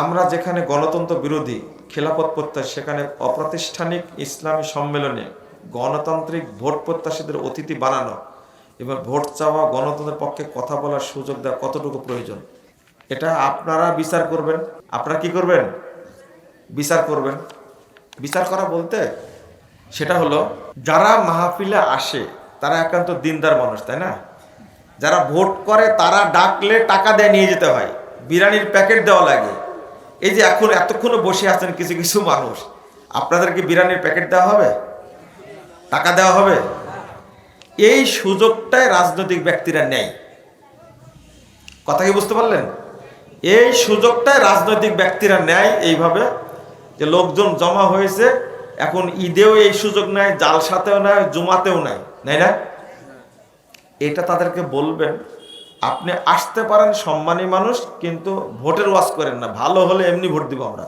আমরা যেখানে গণতন্ত্র বিরোধী খেলাফত প্রত্যাশী, সেখানে অপ্রাতিষ্ঠানিক ইসলামী সম্মেলনে গণতান্ত্রিক ভোট প্রত্যাশীদের অতিথি বানানো এবং ভোট চাওয়া, গণতন্ত্রের পক্ষে কথা বলার সুযোগ দেওয়া কতটুকু প্রয়োজন, এটা আপনারা বিচার করবেন। আপনারা কি করবেন? বিচার করবেন। বিচার করা বলতে সেটা হলো, যারা মাহফিলে আসে তারা একান্ত দিনদার মানুষ, তাই না? যারা ভোট করে তারা ডাকলে টাকা দিয়ে নিয়ে যেতে হয়, বিরিয়ানির প্যাকেট দেওয়া লাগে। এই যে এখন এতক্ষণও বসে আছেন কিছু কিছু মানুষ, আপনাদেরকে বিরিয়ানির প্যাকেট দেওয়া হবে? টাকা দেওয়া হবে? এই সুযোগটাই রাজনৈতিক ব্যক্তিরা নেয়। কথা কি বুঝতে পারলেন? এই সুযোগটাই রাজনৈতিক ব্যক্তিরা নেয় এইভাবে, যে লোকজন জমা হয়েছে, এখন ঈদেও এই সুযোগ নেয়, জালসাতেও নেয়, জুমাতেও নেয়, নাই না? এটা তাদেরকে বলবেন, আপনি আসতে পারেন সম্মানী মানুষ, কিন্তু ভোটের ওয়াজ করেন না, ভালো হলে এমনি ভোট দিব আমরা।